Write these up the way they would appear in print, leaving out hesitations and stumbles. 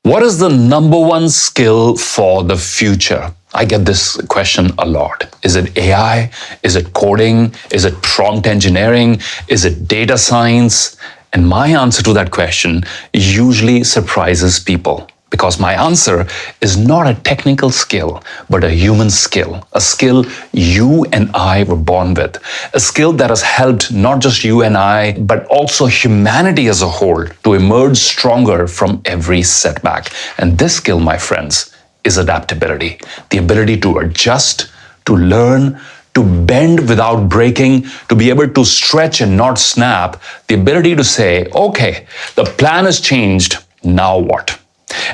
What is the number one skill for the future? I get this question a lot. Is it AI? Is it coding? Is it prompt engineering? Is it data science? And my answer to that question usually surprises people, because my answer is not a technical skill, but a human skill, a skill you and I were born with, a skill that has helped not just you and I, but also humanity as a whole to emerge stronger from every setback. And this skill, my friends, is adaptability, the ability to adjust, to learn, to bend without breaking, to be able to stretch and not snap, the ability to say, okay, the plan has changed, now what?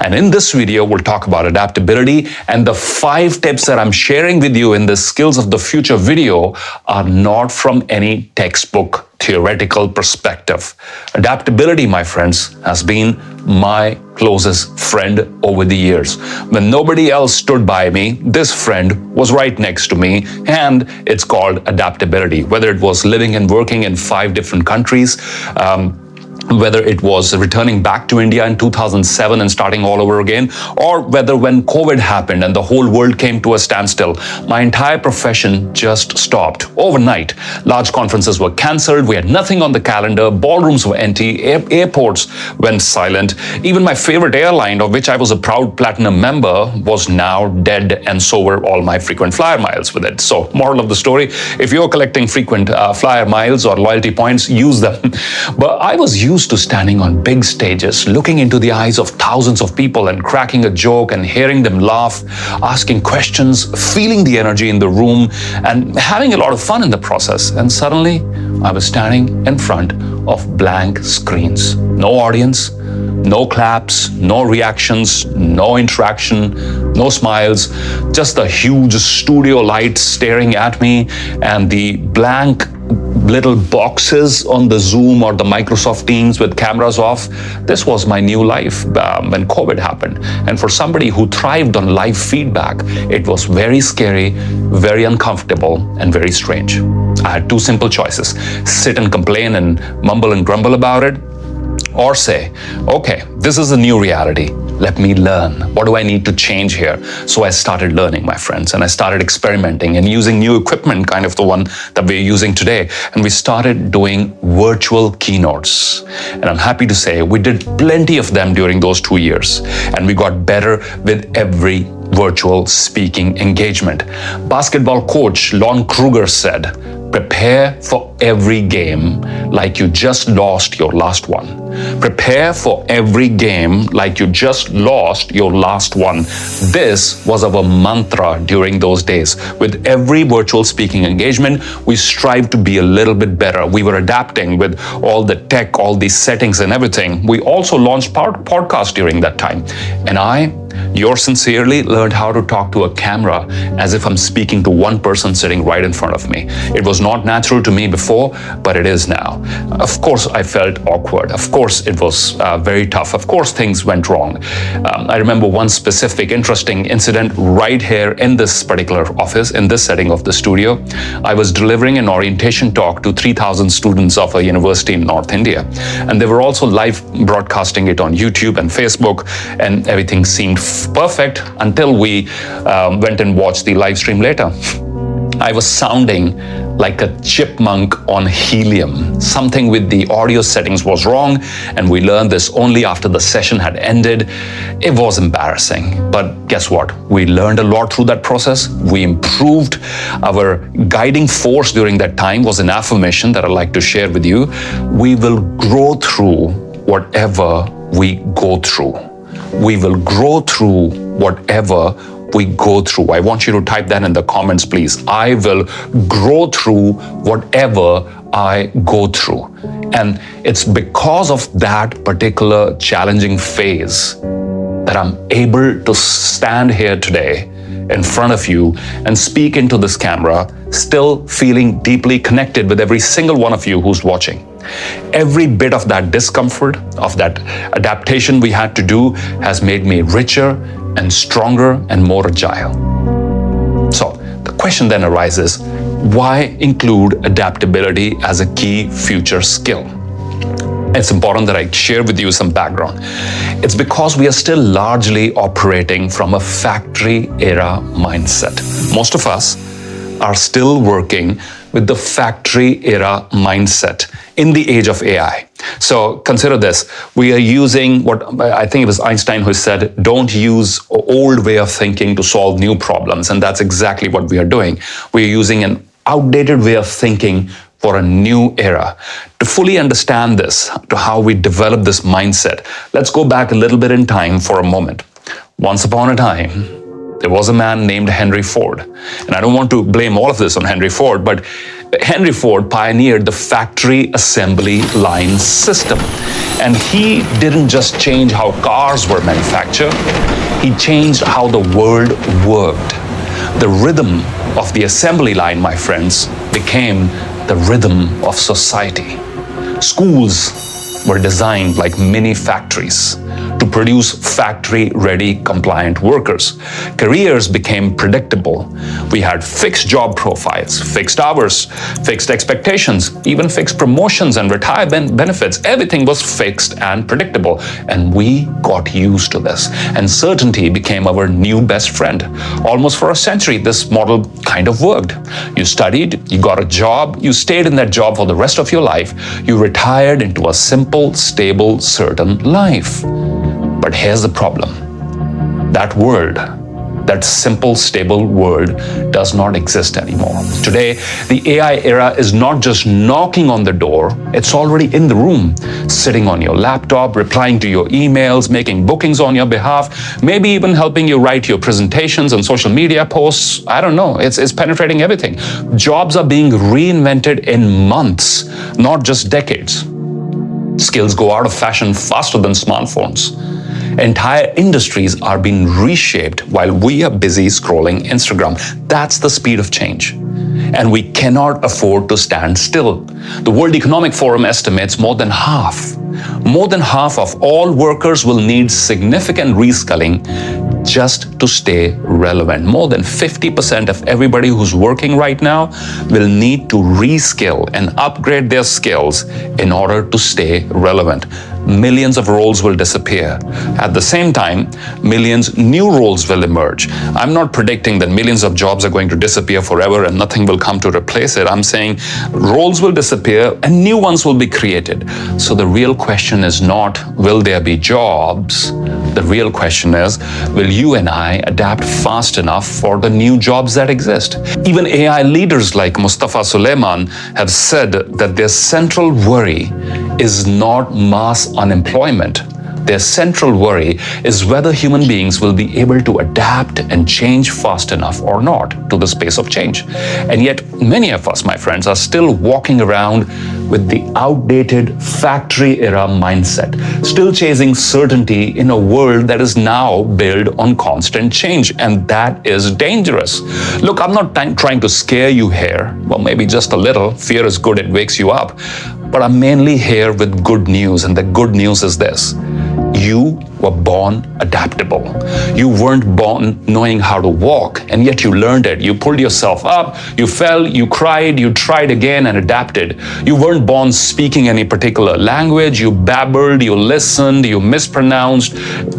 And in this video, we'll talk about adaptability, and the 5 tips that I'm sharing with you in the Skills of the Future video are not from any textbook theoretical perspective. Adaptability, my friends, has been my closest friend over the years. When nobody else stood by me, this friend was right next to me, and it's called adaptability. Whether it was living and working in 5 different countries, whether it was returning back to India in 2007 and starting all over again, or whether when COVID happened and the whole world came to a standstill, my entire profession just stopped overnight. Large conferences were cancelled, we had nothing on the calendar, ballrooms were empty, airports went silent. Even my favorite airline, of which I was a proud platinum member, was now dead, and so were all my frequent flyer miles with it. So, moral of the story, if you're collecting frequent flyer miles or loyalty points, use them. But I was used to standing on big stages, looking into the eyes of thousands of people and cracking a joke and hearing them laugh, asking questions, feeling the energy in the room, and having a lot of fun in the process. And suddenly, I was standing in front of blank screens. No audience, no claps, no reactions, no interaction, no smiles, just the huge studio lights staring at me and the blank little boxes on the Zoom or the Microsoft Teams with cameras off. This was my new life when COVID happened. And for somebody who thrived on live feedback, it was very scary, very uncomfortable, and very strange. I had 2 simple choices: sit and complain and mumble and grumble about it, or say, okay, this is a new reality. Let me learn. What do I need to change here? So I started learning, my friends, and I started experimenting and using new equipment, kind of the one that we're using today. And we started doing virtual keynotes. And I'm happy to say we did plenty of them during those 2 years. And we got better with every virtual speaking engagement. Basketball coach Lon Kruger said, prepare for every game like you just lost your last one. Prepare for every game like you just lost your last one. This was our mantra during those days. With every virtual speaking engagement, we strive to be a little bit better. We were adapting with all the tech, all these settings and everything. We also launched podcasts during that time. And yours sincerely, learned how to talk to a camera as if I'm speaking to one person sitting right in front of me. It was not natural to me before, but it is now. Of course, I felt awkward. Of course, it was very tough. Of course, things went wrong. I remember one specific interesting incident right here in this particular office, in this setting of the studio. I was delivering an orientation talk to 3,000 students of a university in North India. And they were also live broadcasting it on YouTube and Facebook, and everything seemed perfect until we went and watched the live stream later. I was sounding like a chipmunk on helium. Something with the audio settings was wrong, and we learned this only after the session had ended. It was embarrassing, but guess what? We learned a lot through that process. We improved. Our guiding force during that time was an affirmation that I'd like to share with you. We will grow through whatever we go through. We will grow through whatever we go through. I want you to type that in the comments, please. I will grow through whatever I go through. And it's because of that particular challenging phase that I'm able to stand here today in front of you and speak into this camera, still feeling deeply connected with every single one of you who's watching. Every bit of that discomfort, of that adaptation we had to do, has made me richer and stronger and more agile. So the question then arises, why include adaptability as a key future skill? It's important that I share with you some background. It's because we are still largely operating from a factory era mindset. Most of us are still working with the factory era mindset in the age of AI. So consider this. We are using what I think it was Einstein who said, don't use old way of thinking to solve new problems. And that's exactly what we are doing. We are using an outdated way of thinking for a new era. To fully understand this, to how we develop this mindset, let's go back a little bit in time for a moment. Once upon a time, there was a man named Henry Ford. And I don't want to blame all of this on Henry Ford, but Henry Ford pioneered the factory assembly line system. And he didn't just change how cars were manufactured, he changed how the world worked. The rhythm of the assembly line, my friends, became the rhythm of society. Schools were designed like mini factories to produce factory-ready compliant workers. Careers became predictable. We had fixed job profiles, fixed hours, fixed expectations, even fixed promotions and retirement benefits. Everything was fixed and predictable, and we got used to this. And certainty became our new best friend. Almost for a century, this model kind of worked. You studied, you got a job, you stayed in that job for the rest of your life. You retired into a simple, stable, certain life. But here's the problem. That world, that simple, stable world does not exist anymore. Today, the AI era is not just knocking on the door, it's already in the room, sitting on your laptop, replying to your emails, making bookings on your behalf, maybe even helping you write your presentations and social media posts. I don't know, it's penetrating everything. Jobs are being reinvented in months, not just decades. Skills go out of fashion faster than smartphones. Entire industries are being reshaped while we are busy scrolling Instagram. That's the speed of change. And we cannot afford to stand still. The World Economic Forum estimates more than half of all workers will need significant reskilling just to stay relevant. More than 50% of everybody who's working right now will need to reskill and upgrade their skills in order to stay relevant. Millions of roles will disappear. At the same time, millions new roles will emerge. I'm not predicting that millions of jobs are going to disappear forever and nothing will come to replace it. I'm saying roles will disappear and new ones will be created. So the real question is not, will there be jobs? The real question is, will you and I adapt fast enough for the new jobs that exist? Even AI leaders like Mustafa Suleyman have said that their central worry is not mass unemployment. Their central worry is whether human beings will be able to adapt and change fast enough or not to the space of change. And yet, many of us, my friends, are still walking around with the outdated factory-era mindset, still chasing certainty in a world that is now built on constant change, and that is dangerous. Look, I'm not trying to scare you here. Well, maybe just a little. Fear is good, it wakes you up. But I'm mainly here with good news, and the good news is this. You were born adaptable. You weren't born knowing how to walk, and yet you learned it. You pulled yourself up, you fell, you cried, you tried again and adapted. You weren't born speaking any particular language. You babbled, you listened, you mispronounced,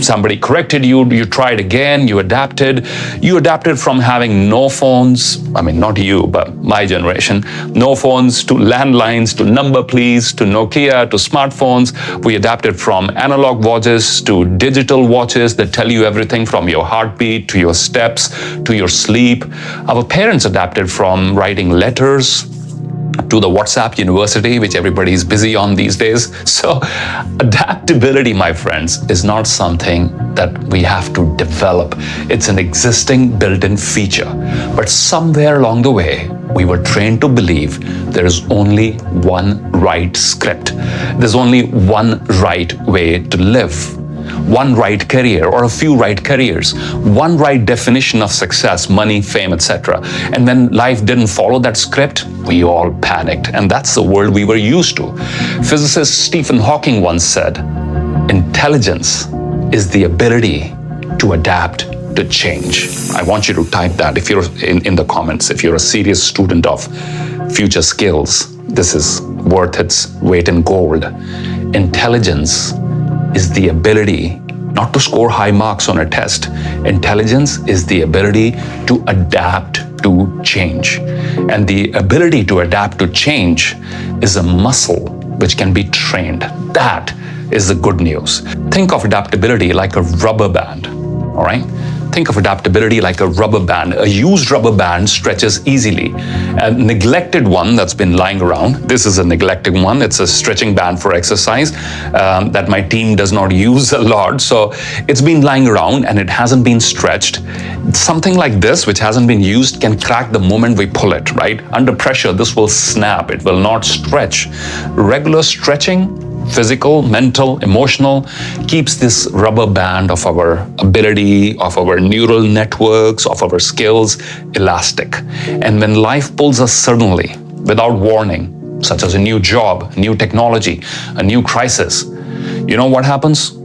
somebody corrected you, you tried again, you adapted. You adapted from having no phones, I mean, not you, but my generation, no phones to landlines, to number please, to Nokia, to smartphones. We adapted from analog watches to digital watches that tell you everything from your heartbeat to your steps to your sleep. Our parents adapted from writing letters to the WhatsApp university, which everybody is busy on these days. So adaptability, my friends, is not something that we have to develop. It's an existing built-in feature. But somewhere along the way, we were trained to believe there is only one right script. There's only one right way to live. One right career or a few right careers, one right definition of success, money, fame, etc. And when life didn't follow that script, we all panicked. And that's the world we were used to. Physicist Stephen Hawking once said, intelligence is the ability to adapt to change. I want you to type that if you're in the comments. If you're a serious student of future skills, this is worth its weight in gold. Intelligence is the ability not to score high marks on a test. Intelligence is the ability to adapt to change. And the ability to adapt to change is a muscle which can be trained. That is the good news. Think of adaptability like a rubber band, all right? Think of adaptability like a rubber band. A used rubber band stretches easily. A neglected one that's been lying around, this is a neglected one, it's a stretching band for exercise that my team does not use a lot. So it's been lying around and it hasn't been stretched. Something like this, which hasn't been used, can crack the moment we pull it, right? Under pressure, this will snap, it will not stretch. Regular stretching, physical, mental, emotional, keeps this rubber band of our ability, of our neural networks, of our skills elastic. And when life pulls us suddenly, without warning, such as a new job, new technology, a new crisis, you know what happens?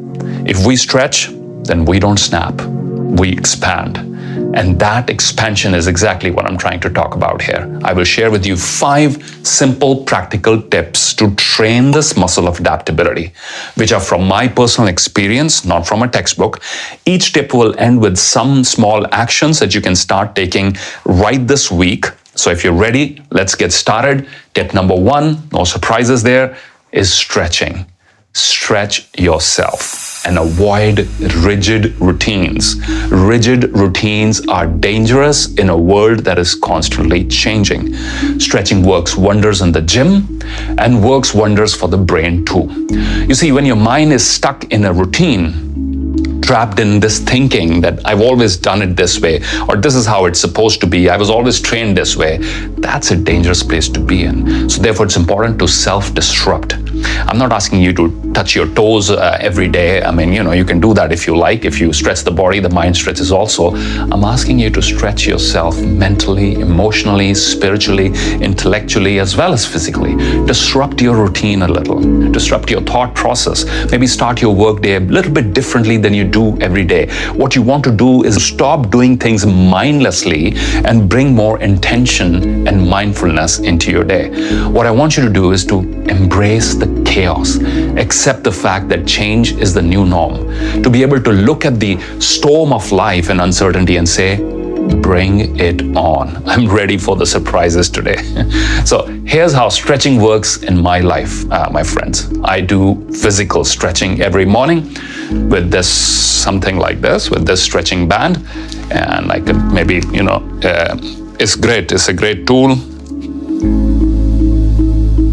If we stretch, then we don't snap, we expand. And that expansion is exactly what I'm trying to talk about here. I will share with you 5 simple practical tips to train this muscle of adaptability, which are from my personal experience, not from a textbook. Each tip will end with some small actions that you can start taking right this week. So if you're ready, let's get started. Tip number 1, no surprises there, is stretching. Stretch yourself and avoid rigid routines. Rigid routines are dangerous in a world that is constantly changing. Stretching works wonders in the gym and works wonders for the brain too. You see, when your mind is stuck in a routine, trapped in this thinking that I've always done it this way, or this is how it's supposed to be, I was always trained this way, that's a dangerous place to be in. So therefore, it's important to self-disrupt. I'm not asking you to touch your toes every day. I mean, you can do that if you like. If you stretch the body, the mind stretches also. I'm asking you to stretch yourself mentally, emotionally, spiritually, intellectually, as well as physically. Disrupt your routine a little. Disrupt your thought process. Maybe start your workday a little bit differently than you do every day. What you want to do is stop doing things mindlessly and bring more intention and mindfulness into your day. What I want you to do is to embrace the chaos. Accept the fact that change is the new norm. To be able to look at the storm of life and uncertainty and say, bring it on. I'm ready for the surprises today. So here's how stretching works in my life, my friends. I do physical stretching every morning with this, something like this, with this stretching band. And I could maybe, it's great. It's a great tool.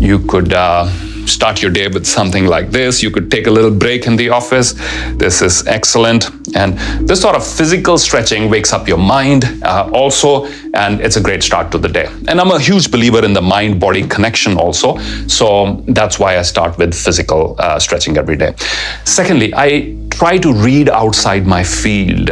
You could start your day with something like this. You could take a little break in the office. This is excellent. And this sort of physical stretching wakes up your mind also, and it's a great start to the day. And I'm a huge believer in the mind-body connection also. So that's why I start with physical stretching every day. Secondly, I try to read outside my field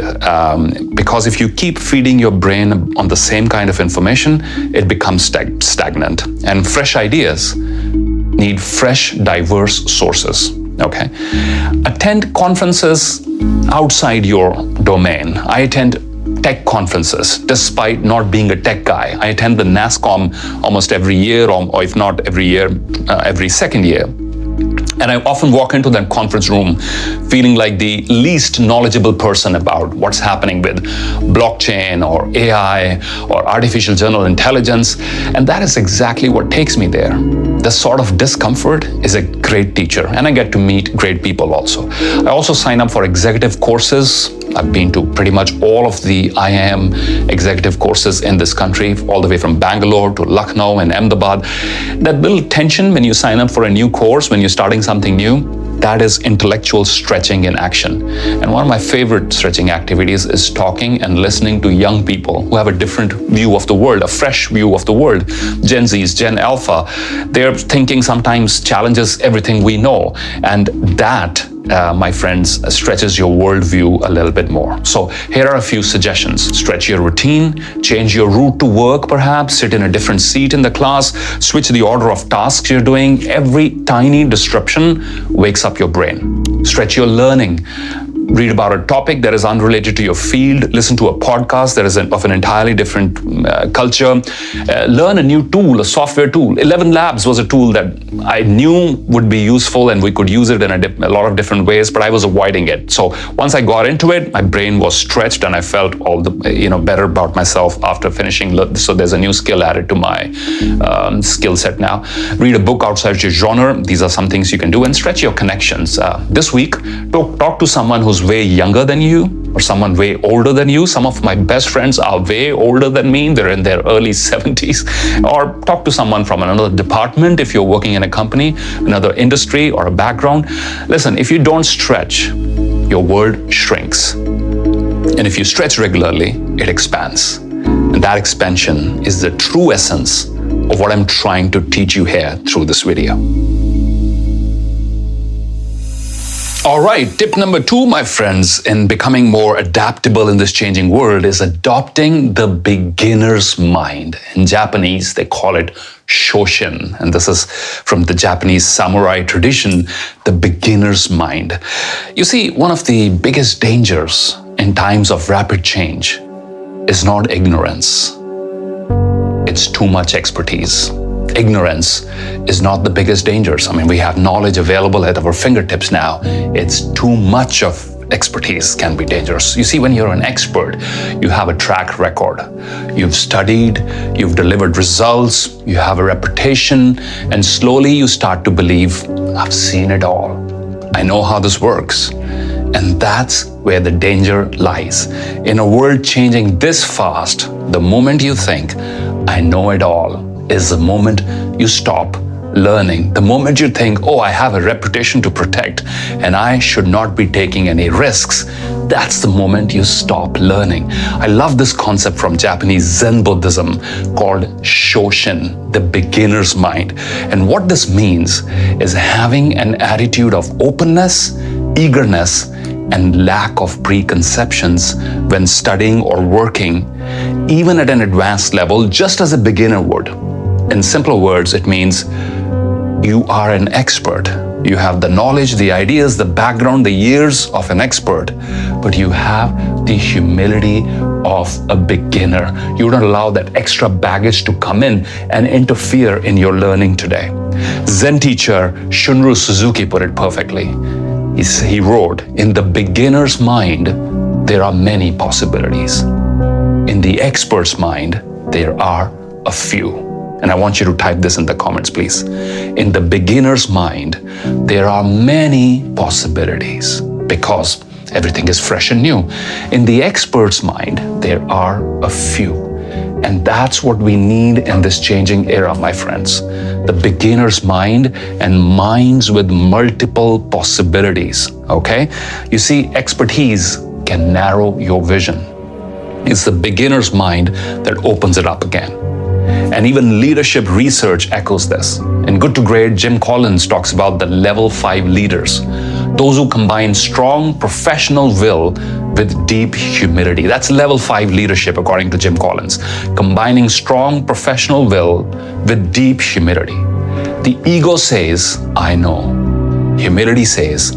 because if you keep feeding your brain on the same kind of information, it becomes stagnant. And fresh ideas need fresh, diverse sources, okay? Attend conferences outside your domain. I attend tech conferences despite not being a tech guy. I attend the NASSCOM almost every year, or if not every year, every second year. And I often walk into that conference room feeling like the least knowledgeable person about what's happening with blockchain or AI or artificial general intelligence. And that is exactly what takes me there. This sort of discomfort is a great teacher, and I get to meet great people also. I also sign up for executive courses. I've been to pretty much all of the IIM executive courses in this country, all the way from Bangalore to Lucknow and Ahmedabad. That little tension when you sign up for a new course, when you're starting something new, that is intellectual stretching in action. And one of my favorite stretching activities is talking and listening to young people who have a different view of the world, a fresh view of the world. Gen Zs, Gen Alpha, their thinking sometimes challenges everything we know. And that, my friends, stretches your worldview a little bit more. So here are a few suggestions. Stretch your routine, change your route to work perhaps, sit in a different seat in the class, switch the order of tasks you're doing. Every tiny disruption wakes up your brain. Stretch your learning. read about a topic that is unrelated to your field, listen to a podcast that is of an entirely different culture, learn a new tool, a software tool. 11 Labs was a tool that I knew would be useful and we could use it in a lot of different ways, but I was avoiding it. So once I got into it, my brain was stretched and I felt all the better about myself after finishing. So there's a new skill added to my skill set now. Read a book outside your genre. These are some things you can do, and stretch your connections. This week, talk to someone who's way younger than you or someone way older than you. Some of my best friends are way older than me. They're in their early 70s. Or talk to someone from another department if you're working in a company, another industry or a background. Listen, if you don't stretch, your world shrinks. And if you stretch regularly, it expands. And that expansion is the true essence of what I'm trying to teach you here through this video. All right, tip number 2, my friends, in becoming more adaptable in this changing world is adopting the beginner's mind. In Japanese, they call it Shoshin. And this is from the Japanese samurai tradition, the beginner's mind. You see, one of the biggest dangers in times of rapid change is not ignorance. It's too much expertise. Ignorance is not the biggest dangers. I mean, we have knowledge available at our fingertips now. It's too much of expertise can be dangerous. You see, when you're an expert, you have a track record. You've studied, you've delivered results, you have a reputation, and slowly you start to believe, I've seen it all. I know how this works. And that's where the danger lies. In a world changing this fast, the moment you think, I know it all, is the moment you stop learning. The moment you think, oh, I have a reputation to protect and I should not be taking any risks, that's the moment you stop learning. I love this concept from Japanese Zen Buddhism called Shoshin, the beginner's mind. And what this means is having an attitude of openness, eagerness, and lack of preconceptions when studying or working, even at an advanced level, just as a beginner would. In simpler words, it means you are an expert. You have the knowledge, the ideas, the background, the years of an expert, but you have the humility of a beginner. You don't allow that extra baggage to come in and interfere in your learning today. Zen teacher Shunryu Suzuki put it perfectly. He wrote, in the beginner's mind, there are many possibilities. In the expert's mind, there are a few. And I want you to type this in the comments, please. In the beginner's mind, there are many possibilities because everything is fresh and new. In the expert's mind, there are a few. And that's what we need in this changing era, my friends. The beginner's mind and minds with multiple possibilities, okay? You see, expertise can narrow your vision. It's the beginner's mind that opens it up again. And even leadership research echoes this. In Good to Great, Jim Collins talks about the level 5 leaders, those who combine strong professional will with deep humility. That's level 5 leadership, according to Jim Collins, combining strong professional will with deep humility. The ego says, I know. Humility says,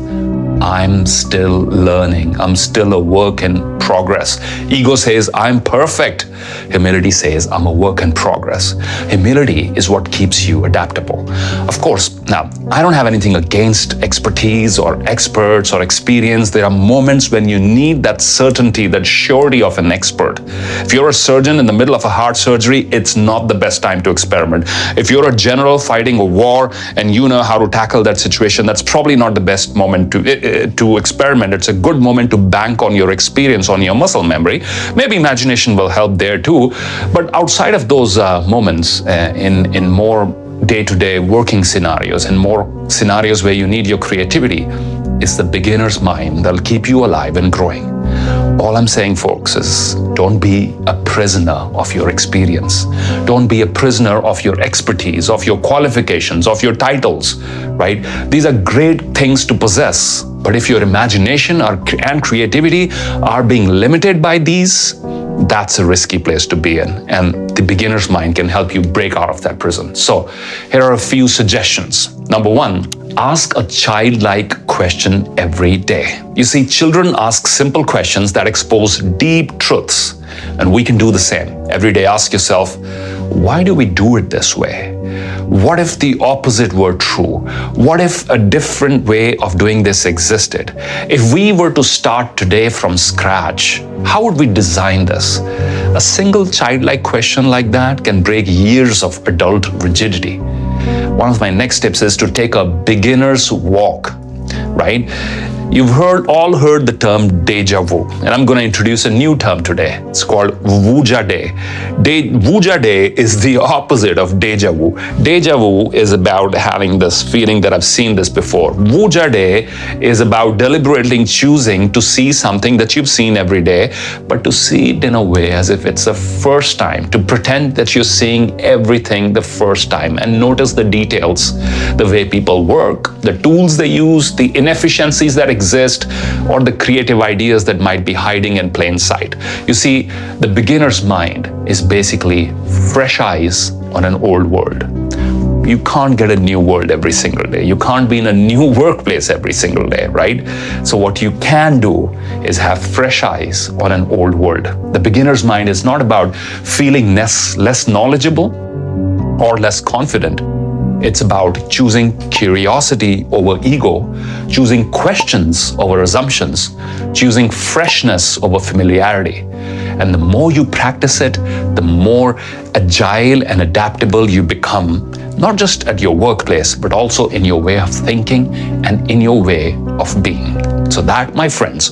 I'm still learning. I'm still a work in progress. Ego says, I'm perfect. Humility says, I'm a work in progress. Humility is what keeps you adaptable. Of course, now, I don't have anything against expertise or experts or experience. There are moments when you need that certainty, that surety of an expert. If you're a surgeon in the middle of a heart surgery, it's not the best time to experiment. If you're a general fighting a war and you know how to tackle that situation, that's probably not the best moment to experiment. It's a good moment to bank on your experience, on your muscle memory. Maybe imagination will help there too. But outside of those moments, in more day-to-day working scenarios and more scenarios where you need your creativity, it's the beginner's mind that'll keep you alive and growing. All I'm saying, folks, is don't be a prisoner of your experience. Don't be a prisoner of your expertise, of your qualifications, of your titles, right? These are great things to possess. But if your imagination and creativity are being limited by these, that's a risky place to be in. And the beginner's mind can help you break out of that prison. So here are a few suggestions. Number 1, Ask a childlike question every day. You see, children ask simple questions that expose deep truths, and we can do the same. Every day, ask yourself, why do we do it this way? What if the opposite were true? What if a different way of doing this existed? If we were to start today from scratch, how would we design this? A single childlike question like that can break years of adult rigidity. One of my next tips is to take a beginner's walk, right? You've all heard the term deja vu, and I'm going to introduce a new term today. It's called Vuja Day. Vuja Day is the opposite of deja vu. Deja vu is about having this feeling that I've seen this before. Vuja Day is about deliberately choosing to see something that you've seen every day, but to see it in a way as if it's the first time, to pretend that you're seeing everything the first time and notice the details, the way people work, the tools they use, the inefficiencies that exist, or the creative ideas that might be hiding in plain sight. You see, the beginner's mind is basically fresh eyes on an old world. You can't get a new world every single day. You can't be in a new workplace every single day, right? So what you can do is have fresh eyes on an old world. The beginner's mind is not about feeling less knowledgeable or less confident. It's about choosing curiosity over ego, choosing questions over assumptions, choosing freshness over familiarity. And the more you practice it, the more agile and adaptable you become, not just at your workplace, but also in your way of thinking and in your way of being. So that, my friends,